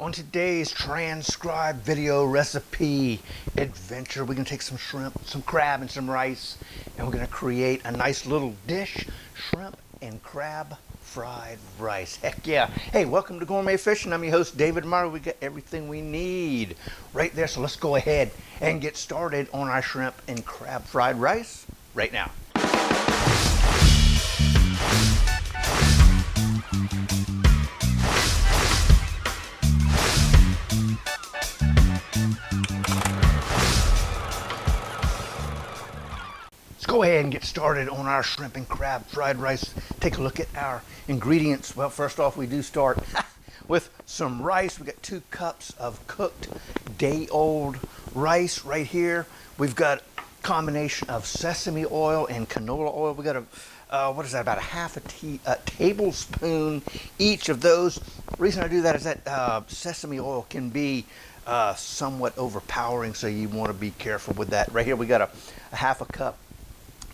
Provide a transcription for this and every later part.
On today's transcribed video recipe adventure, we're going to take some shrimp, some crab, and some rice, and we're going to create a nice little dish, shrimp and crab fried rice. Heck yeah. Hey, welcome to Gourmet Fishing. I'm your host, David Murray. We got everything we need right there, so let's go ahead and get started on our shrimp and crab fried rice right now. Go ahead and get started on our shrimp and crab fried rice. Take a look at our ingredients. Well, first off, we do start with some rice. We got 2 cups of cooked day-old rice right here. We've got a combination of sesame oil and canola oil. We got what is that, about a tablespoon each of those. The reason I do that is that sesame oil can be somewhat overpowering, so you want to be careful with that. Right here we got a half a cup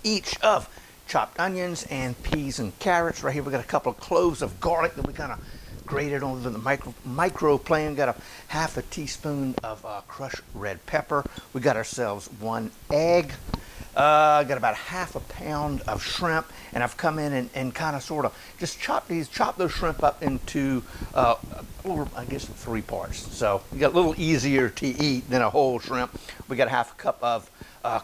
each of chopped onions and peas and carrots. Right here we got a couple of cloves of garlic that we kind of grated on the micro plane. Got a half a teaspoon of crushed red pepper. We got ourselves 1 egg. Got about half a pound of shrimp, and I've come in and kind of sort of just chop those shrimp up into I guess 3 parts, so you got a little easier to eat than a whole shrimp. We got a half a cup of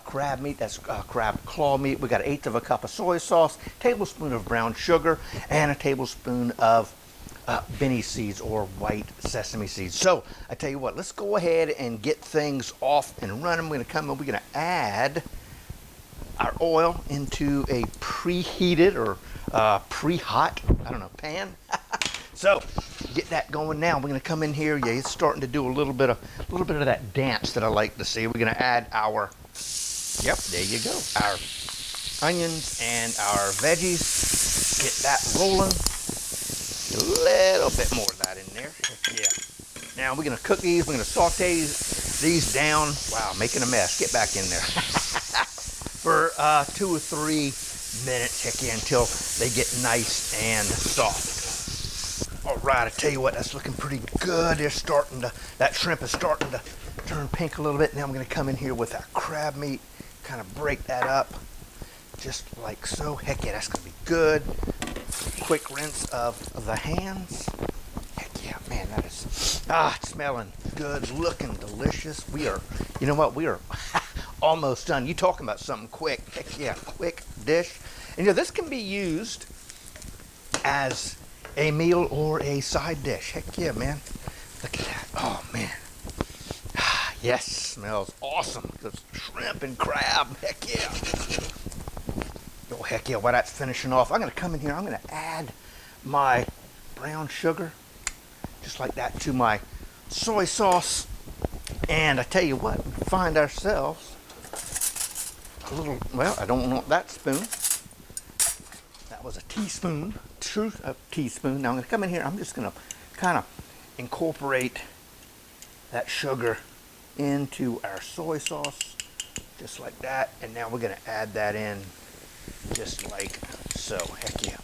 crab meat, that's crab claw meat. We got 1/8 of a cup of soy sauce, tablespoon of brown sugar, and a tablespoon of Benny seeds or white sesame seeds. So I tell you what, let's go ahead and get things off and running. We're gonna add our oil into a preheated or pre-hot, I don't know, pan. So get that going now. We're gonna come in here. Yeah, it's starting to do a little bit of that dance that I like to see. We're gonna add our, yep, there you go, our onions and our veggies. Get that rolling. A little bit more of that in there. Yeah. Now we're gonna cook these. We're gonna saute these down. Wow, making a mess. Get back in there. For 2 or 3 minutes, heck yeah, until they get nice and soft. All right, I tell you what, that's looking pretty good. That shrimp is starting to turn pink a little bit. Now I'm gonna come in here with our crab meat, kind of break that up, just like so. Heck yeah, that's gonna be good. Quick rinse of the hands. Heck yeah, man, that is, it's smelling good, looking delicious. We are, you know what, we are almost done. You talking about something quick. Heck yeah, quick dish. And you know, this can be used as a meal or a side dish. Heck yeah, man. Look at that. Oh, man. Yes, smells awesome. Just shrimp and crab. Heck yeah. Oh, heck yeah. While that's finishing off, I'm going to come in here. I'm going to add my brown sugar, just like that, to my soy sauce. And I tell you what, we find ourselves a little, well, I don't want that spoon. That was a teaspoon, a teaspoon. Now I'm going to come in here. I'm just going to kind of incorporate that sugar into our soy sauce, just like that. And now we're going to add that in just like so. Heck yeah.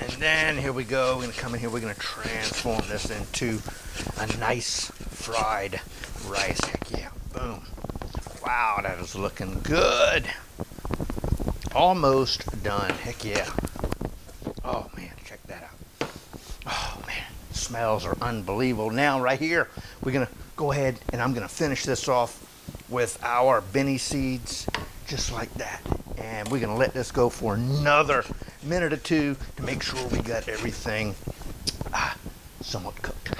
And then here we go. We're going to come in here. We're going to transform this into a nice fried rice. Heck yeah. Boom. Wow, that is looking good. Almost done. Heck yeah. Oh man, check that out. Oh man, smells are unbelievable. Now right here, we're gonna go ahead and I'm gonna finish this off with our Benny seeds, just like that. And we're gonna let this go for another minute or 2 to make sure we got everything somewhat cooked.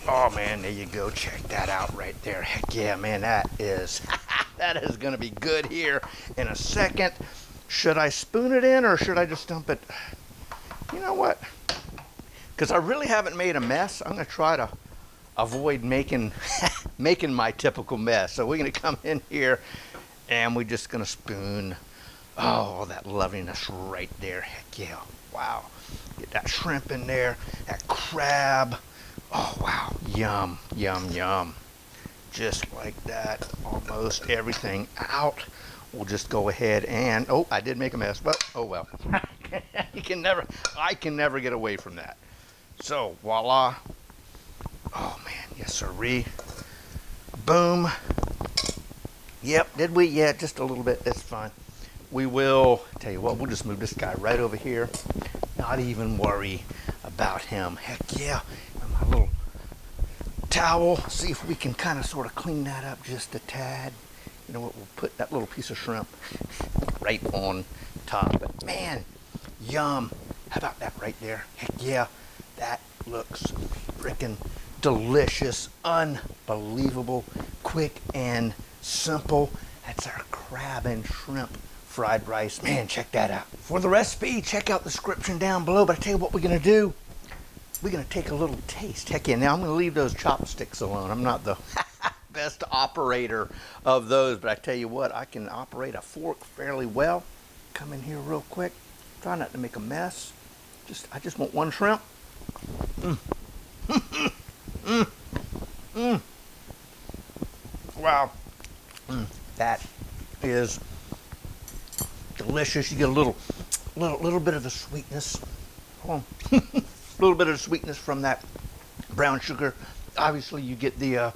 Oh man, there you go. Check that out right there. Heck yeah, man, that is gonna be good here in a second. Should I spoon it in or should I just dump it? You know what? Because I really haven't made a mess, I'm gonna try to avoid making my typical mess. So we're gonna come in here and we're just gonna spoon all that loveliness right there. Heck yeah. Wow. Get that shrimp in there, that crab. Oh wow, yum, yum, yum. Just like that, almost everything out. We'll just go ahead and, oh, I did make a mess, but oh well. I can never get away from that. So, voila. Oh man, yes sirree. Boom. Yep, did we? Yeah, just a little bit, that's fine. We will, tell you what, we'll just move this guy right over here. Not even worry about him. Heck yeah, with my little towel. See if we can kind of sort of clean that up just a tad. You know what, we'll put that little piece of shrimp right on top. But man, yum. How about that right there? Heck yeah, that looks freaking delicious, unbelievable, quick and simple. That's our crab and shrimp fried rice. Man, check that out. For the recipe, check out the description down below. But I tell you what we're gonna do. We're gonna take a little taste. Heck yeah, now I'm gonna leave those chopsticks alone. I'm not the best operator of those, but I tell you what, I can operate a fork fairly well. Come in here real quick. Try not to make a mess. I just want one shrimp. Wow. That is delicious. You get a little bit of the sweetness. Hold on. A little bit of the sweetness from that brown sugar. Obviously, you get the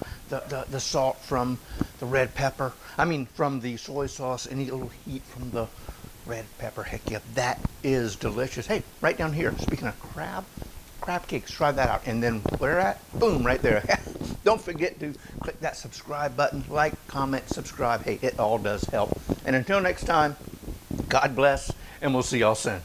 salt from the red pepper. I mean, from the soy sauce. Any little heat from the red pepper. Heck yeah, that is delicious. Hey, right down here. Speaking of crab cakes, try that out. And then where at? Boom, right there. Don't forget to click that subscribe button. Like, comment, subscribe. Hey, it all does help. And until next time, God bless, and we'll see y'all soon.